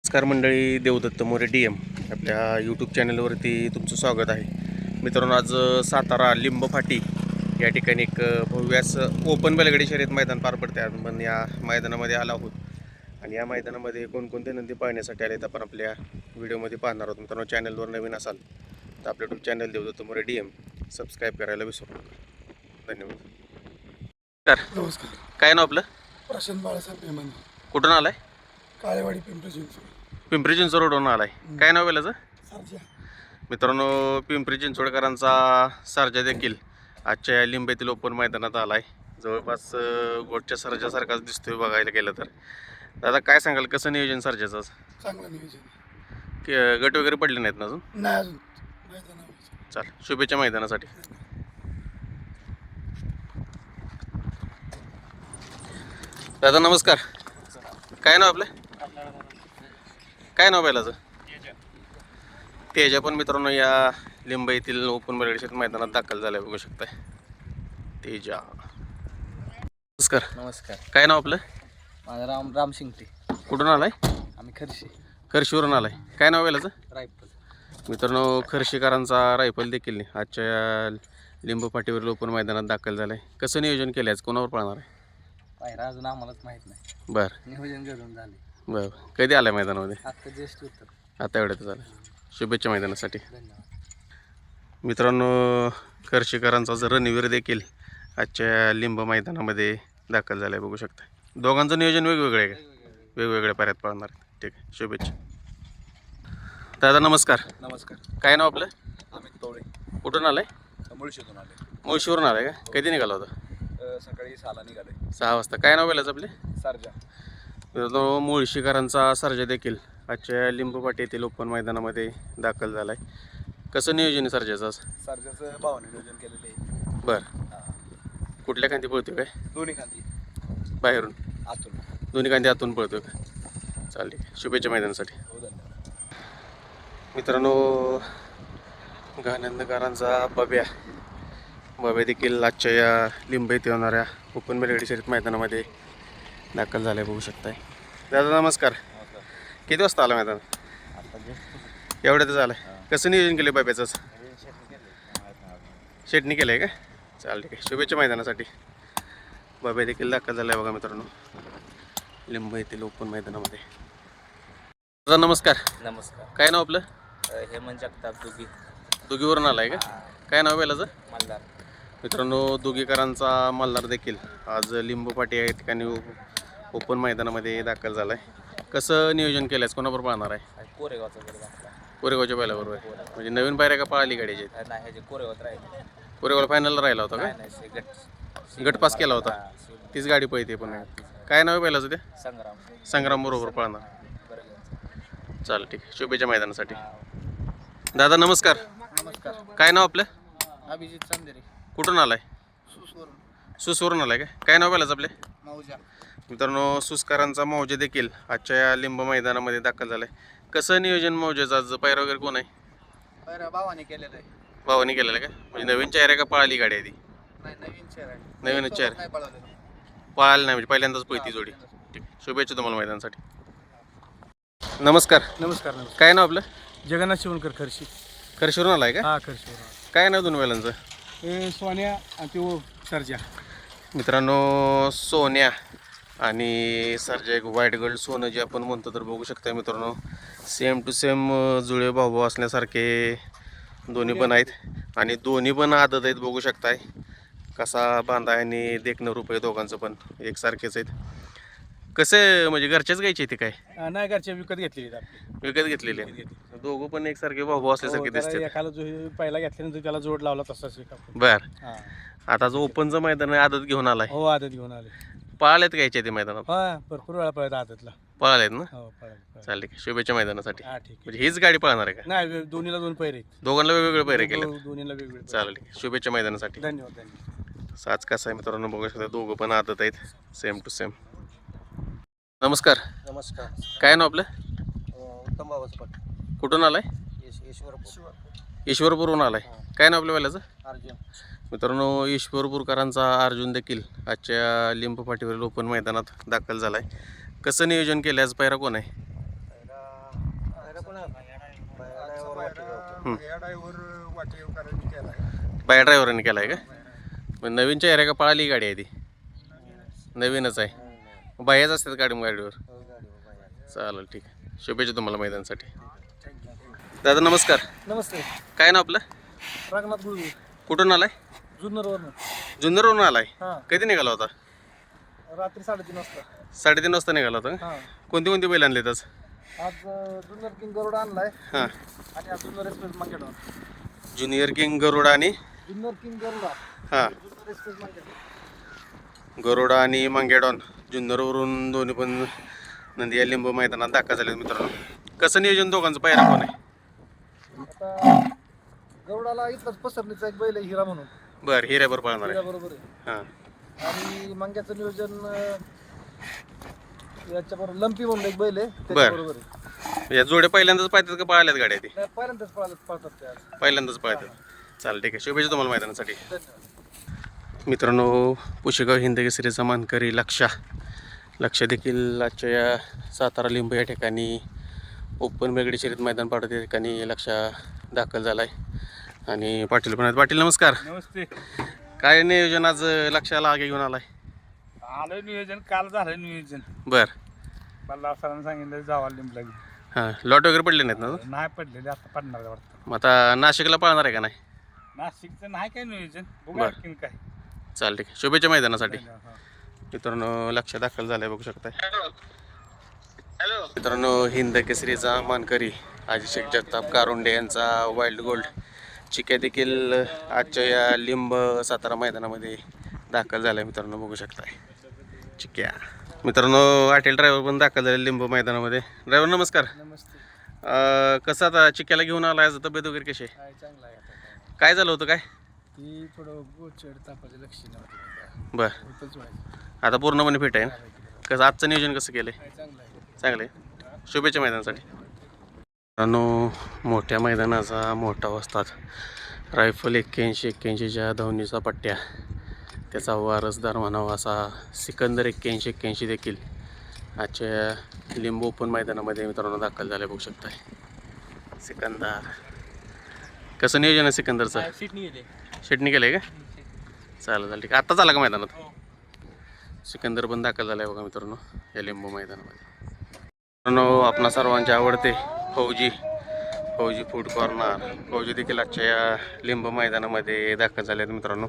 नमस्कार मंडळी, देवदत्त मोरे DM आपल्या यूट्यूब चॅनलवरती तुमचं स्वागत आहे. मित्रांनो, आज सातारा लिंब फाटी या ठिकाणी एक भव्यास ओपन बैलगाडी शर्यत मैदान पार पडते. आपण या मैदानामध्ये आलो आहोत आणि या मैदानामध्ये कोणकोणते नंदी पाहण्यासाठी आले तर आपण आपल्या व्हिडिओमध्ये पाहणार आहोत. मित्रांनो, चॅनलवर नवीन असाल तर आपल्या YouTube channel Devdatt More DM subscribe करायला विसरू नका. धन्यवाद. नमस्कार. काय नाव आपलं? प्रशांत बाळासाहेब मेहमान. कुठून आलाय? काळेवाडी पिंपरी चिंचवड. पिंपरी चिंचवडवरून आलाय. काय नाव बैलाचं? सरजा. मित्रांनो, पिंपरी चिंचवडकरांचा सर्जा देखील आजच्या या लिंबेतील ओपन मैदानात आलाय. जवळपास गोटच्या सर्जासारखाच दिसतोय बघायला गेलं तर. दादा, काय सांगाल, कसं नियोजन सर्जाचं? चांगलं नियोजन. गट वगैरे पडले नाहीत ना अजून? नाही अजून मैदानावर. चालेल, शुभेच्छा मैदानासाठी. दादा नमस्कार. काय नाव आपलं? काय नाव बैलाचं? तेजा पण मित्रांनो या लिंब येथील ओपन बैलगाडी मैदानात दाखल झालाय, बघू शकताय. तेजा. नमस्कार. नमस्कार. काय नाव आपलं? माझं राम शिंगटे. कुठून आलाय? आम्ही खर्शी खर्शीवरून आलाय. काय नाव बैलाचं? रायफल. मित्रांनो, खर्शीकरांचा रायफल देखील आजच्या या लिंब पाटीवरील ओपन मैदानात दाखल झालाय. कसं नियोजन केलं आज? कोणावर पळणार आहे? पायरा अजून आम्हालाच माहीत नाही. बरं नियोजन घडून झाले. बरं, कधी आलाय मैदानामध्ये? आत्ता ज्येष्ठ उत्तर. आता एवढ्यात झालं. शुभेच्छा मैदानासाठी. धन्यवाद. मित्रांनो, खर्शीकरांचा जर रणवीर देखील आजच्या लिंब मैदानामध्ये दाखल झालाय, बघू शकता. दोघांचं नियोजन वेगवेगळं आहे का? वेगवेगळ्या पाऱ्यात पळणार. ठीक आहे, शुभेच्छा. दादा नमस्कार. नमस्कार. काय नाव आपलं? अमित तोळे. कुठून आलाय? मुळशीतून आले. मुळशीवरून आलाय का? कधी निघाला होता? सकाळी 6ला निघाले. 6 वाजता. काय नाव बैलाचं आपले? सरजा. मित्रांनो, मुळशीकरांचा सर्जा देखील आजच्या लिंबपाटी येथील ओपन मैदानामध्ये दाखल झालाय. कसं नियोजन आहे सर्जाचं आज? सरजाचं भावाने नियोजन केलेलं आहे. बरं, कुठल्या खांदी पळतोय? काय दोन्ही खांदी बाहेरून? आतून. दोन्ही खांदी आतून पळतोय का? चालेल, ठीक आहे. शुभेच्छा मैदानासाठी. हो, धन्यवाद. मित्रांनो, गानंदकरांचा बब्या देखील आजच्या या लिंब येथे होणाऱ्या ओपन बैलगाडी शर्यत मैदानामध्ये दाखल झालाय, बघू शकताय. दादा नमस्कार. किती वाजता आला मैदान? एवढ्यातच आलाय. कसं नियोजन केलं बब्याचंच? शेटणी केलं आहे का? चालेल, ठीक आहे. शुभेच्छा मैदानासाठी. बब्या देखील दाखल झाला आहे बघा मित्रांनो लिंब येथील ओपन मैदानामध्ये. दादा नमस्कार. नमस्कार. काय नाव आपलं? हेमंत जगताप दुगी. दुगीवरून आलाय का? काय नाव बैलाचं? मल्हार. मित्रांनो, दुगीकरांचा मल्हार देखील आज लिंबपाटी या ठिकाणी ओपन मैदानामध्ये दाखल झाला आहे. कसं नियोजन केलं आहे? कोणाबरोबर पाहणार आहे? कोरेगावचा गड घातला. कोरेगावच्या बैलाबरोबर आहे. म्हणजे नवीन पायऱ्या का पळाली गाडीची? नाही, ह्याचे कोरेगावात राहिले. कोरेगावला फायनलला राहिला होता का? नाही, गट पास केला होता. तीच गाडी पळते पण. काय नाव आहे बैलाचं? ते संग्राम. संग्राम बरोबर पळणार. चालेल, ठीक आहे. शुभेच्छा मैदानासाठी. दादा नमस्कार. नमस्कार. काय नाव आपलं? अभिजित चंदेरे. कुठून आलाय? सुसवरून आलाय का? काय नाव बैलाचं आपले? मौजा. मित्रांनो, सुसकरांचा मौजे देखील आजच्या या लिंब मैदानामध्ये दाखल झालाय. कसं नियोजन मौजेचं आज? पायरा वगैरे कोण आहे? पायरा भावाने केलेला आहे. भावानी केलेलं आहे का? म्हणजे नवीन चेहरा का पळाली गाडी आधी? नाही, नवीन चेहरा आहे. नवीनच चेहरा. नाही पळालेला. पळाली नाही म्हणजे पहिल्यांदाच पळती जोडी. ठीक, शुभेच्छा तुम्हाला मैदानासाठी. नमस्कार. नमस्कार. काय नाव आपलं? जगन्नाथ शिवणकर खर्शी. खर्शीवरून आलाय का? हा, खर्शीवर. काय नाव दोन बैलांचं? हे सोन्या आणि तो सरजा. मित्रांनो, सोन्या आणि सरजा एक व्हाईट गोल्ड सोनं जे आपण म्हणतो तर बघू शकता मित्रांनो, सेम टू सेम जुळे भाऊ असण्यासारखे दोन्ही पण आहेत आणि दोन्ही पण आदत आहेत, बघू शकताय. कसा बांधा आणि देखणं रूप आहे दोघांचं पण एकसारखेच आहेत. कसे म्हणजे घरच्याच गायचे ते? काय नाही, घरच्या विकत घेतलेली विकत घेतलेले? दोघं पण एकसारखे भाऊ असल्यासारखे दिसतात. एकाला जो पहिला घेतल्यानंतर त्याला जोड लावला तसाच. बर, आता जो ओपनचं मैदान आहे आदत घेऊन आलाय. हो, आदत घेऊन आले. पळालेत घ्यायचे ते मैदानात? हा, भरपूर वेळा पळत आदतला. पळालेत ना? हो, पळत. चालेल, शुभेच्छा मैदानासाठी. हा, ठीक. म्हणजे हीच गाडी पळणार आहे का? नाही, दोन्हीला दोन पैरे आहेत. दोघांना वेगवेगळे पैरे केले? दोन्हीला वेगवेगळे. चालेल, शुभेच्छा मैदानासाठी. धन्यवाद. धन्यवाद. साच कसा आहे मित्रांनो, बघू शकता दोघं पण आदत आहेत, सेम टू सेम. नमस्कार. नमस्कार. काय नाव आपलं? उत्तम बाबासपट. कुठून आलाय? ईश्वरपूरहून आलाय. काय नाव आपल्या बैलाचं? अर्जुन. मित्रांनो, ईश्वरपूरकरांचा अर्जुन देखील आजच्या लिंब फाटीवरील ओपन मैदानात दाखल झालाय. कसं नियोजन केलं आज? पायरा कोण आहे? पहिला बाया ड्रायव्हरांनी केला आहे का? मग नवीन चेहरा का पळाली गाडी आहे ती? नवीनच आहे. बायाच असतात गाडीवर. चालेल, ठीक आहे. शुभेच्छा तुम्हाला मैदानासाठी. दादा नमस्कार. नमस्ते. काय ना आपलं? रंगनाथ गुळू, कुठून आलाय? जुन्नरवरून. जुन्नरवरून आलाय. हां, कधी निघाला होता? रात्री 3:30 वाजता. 3:30 वाजता निघाला होता का? हां, कोणती कोणती बैल आणले आज? आज जुन्नर किंग गरुड आणलाय हां, आणि आज Junnar express market. Junior king Garuda आणि जुन्नर किंग गरुडा, हां जुन्नर एक्सप्रेस मार्केट. गरुडा आणि मंगेडॉन जुन्नरवरून दोन्ही पण नंदिया लिंबू मैदानात दाखल झाले मित्रांनो. कसं नियोजन दोघांचं पायरा कोण आहे? आता गरुडाला इथलाच पसरणीचा एक बैल आहे हिरा म्हणून. बरं, हिऱ्यावर पळणार हिरा आहे. बरोबर आहे. हां, आणि मंग्याचं नियोजन याच्याबरोबर लंपी म्हणून एक बैल आहे बरं. त्याच्याबरोबर आहे. या जोड्या पहिल्यांदाच पाहतात का पळाल्यात गाड्या ती? नाही, पहिल्यांदाच पळतात ते आज. पहिल्यांदाच पळतात. चालेल, ठीक आहे. शुभेच्छा तुम्हाला मैदानासाठी. धन्यवाद. मित्रांनो, पुशेगाव हिंदकेसरीचा मानकरी लक्ष देखील आजच्या या सातारा लिंबू या ठिकाणी ओपन बेगडी शर्यत मैदान पाडत या ठिकाणी लक्ष दाखल झाला आहे. आणि पाटील पण आहेत. पाटील नमस्कार. नमस्ते. काय नियोजन आज लक्षाला आगे घेऊन आलाय? आलं नियोजन, काल झालं नियोजन. बरं, मला सरांनी सांगितलं जावा लिंबला. हां. लॉट वगैरे पडले नाहीत ना? नाही पडलेले, आता पडणार वाटतं. मग आता नाशिकला पळणार आहे का नाही? नाशिकचं नाही काय नियोजन, बघू बरं. आणखीन काय. चालेल, ठीक आहे. शुभेच्छा मैदानासाठी. हा. मित्रांनो, लक्ष दाखल झालंय बघू शकताय. मित्रांनो, हिंद केसरीचा मानकरी अभिषेक जगताप कारुंडे यांचा वाईल्ड गोल्ड चिक्या देखील आजच्या या लिंब सातारा मैदानामध्ये दाखल झालाय. मित्रांनो बघू शकताय चिक्या. मित्रांनो, हॉटेल ड्रायव्हर पण दाखल झाले लिंब मैदानामध्ये. ड्रायव्हर नमस्कार. नमस्ते. कसं आता चिक्याला घेऊन आला, आज तब्येत वगैरे कशी आहे? काय चांगला आहे आता. काय झालं होतं काय? ती थोडं गोचड तापाचे लक्षण होते. बरं, होतच व्हायचं. आता पूर्णपणे फिट आहे ना? कसं आजचं नियोजन कसं केलं? काय चांगलं आहे. चांगलं आहे. शुभेच्छा मैदानासाठी. मित्रांनो, मोठ्या मैदानाचा मोठा वस्ताद रायफल 81-81च्या धावणीचा पट्ट्या, त्याचा वारसदार म्हणावा असा सिकंदर 81-81 देखील आजच्या लिंबू ओपन मैदानामध्ये मित्रांनो दाखल झाले बघू शकताय. सिकंदर, कसं नियोजन आहे सिकंदरचं? शेटणी केलं आहे का? चालेल, ठीक आहे. आत्ताच आला का मैदानात? सिकंदर पण दाखल झाला आहे बघा मित्रांनो या लिंबू मैदानामध्ये. मित्रांनो, आपणा सर्वांचे आवडते फौजी फूड कॉर्नर फौजी देखील आजच्या या लिंबू मैदानामध्ये दाखल झाले आहेत मित्रांनो.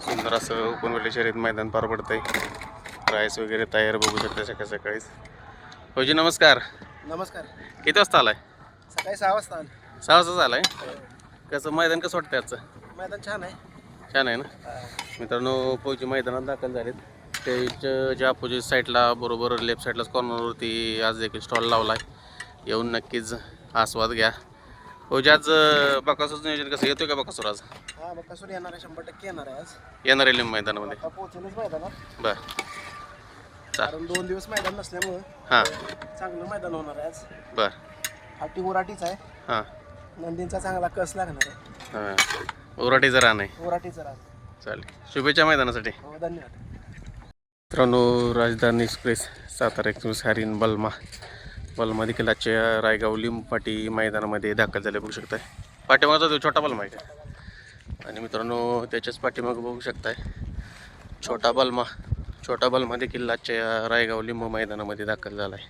सुंदर असं ओपन वेळी शर्यत मैदान पार पडतंय. राईस वगैरे तयार बघू शकता सकाळ सकाळीच. फौजी नमस्कार. नमस्कार. किती वाजता आलाय? सकाळी 6 वाजता. 6 वाजता आलाय. कसं मैदान कसं वाटतं आजचं? मैदान छान आहे. छान आहे ना? मित्रांनो, फौजी मैदानात दाखल झालेत. त्याच्या ज्या अपोजिट साईडला बरोबर लेफ्ट साईडलाच कॉर्नरवरती आज देखील स्टॉल लावला आहे. येऊन नक्कीच आस्वाद घ्या. फौजी, आज बकासूरचं नियोजन कसं? येतोय का बकासूर आज? हा, बकासूर येणार आहे, 100% येणार आहे आज. येणार आहे लिंब मैदानामध्ये? आता पोहोचेलच मैदानात. बरं, कारण 2 दिवस मैदान नसल्यामुळं हां, चांगलं मैदान होणार आहे आज. बरं, फाटी उराटीच आहे. हां, नंदींचा चांगला कस लागणार आहे. हां. उराटीचं रान आहे. उराटीचा राज. चालेल, शुभेच्छा मैदानासाठी. हो, धन्यवाद. मित्रांनो, राजधानी एक्सप्रेस सातारा एक्सप्रेस हरिण बलमा देखील आजच्या रायगाव लिंबपाटी मैदानामध्ये दाखल झाले बघू शकताय. पाठीमागचा तो छोटा बलमा आहे का? आणि मित्रांनो, त्याच्याच पाठीमागं बघू शकताय छोटा बलमा देखील आजच्या रायगाव लिंबू मैदानामध्ये दाखल झाला आहे.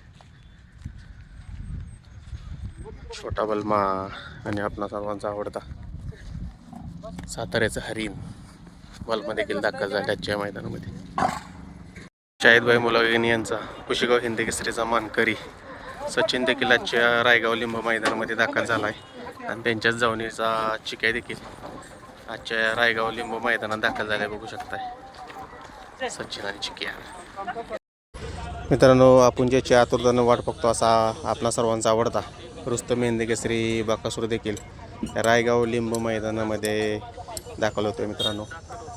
छोटा बलमा आणि आपला सर्वांचा आवडता साताऱ्याचं हरिण बलमा देखील दाखल झाले आजच्या मैदानामध्ये. शाहिदभाई मुलागिनी यांचा पुशेगाव हिंद केसरीचा मानकरी सचिन देखील आजच्या रायगाव लिंब मैदानामध्ये दाखल झाला आहे. आणि त्यांच्याच जावणीचा चिक्या देखील आजच्या रायगाव लिंब मैदानात दाखल झाल्या बघू शकताय सचिन आणि चिक्या. मित्रांनो, आपण ज्याची आतुरतेनं वाट बघतो असा आपला सर्वांचा आवडता रुस्तम हिंद केसरी बकासूर देखील रायगाव लिंब मैदानामध्ये दाखल होतो मित्रांनो.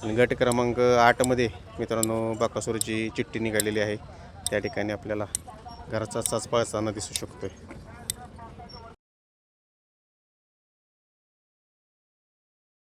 आणि गट क्रमांक 8मध्ये मित्रांनो बकासूरची चिठ्ठी निघालेली आहे. त्या ठिकाणी आपल्याला घरचा साच पळताना दिसू शकतोय.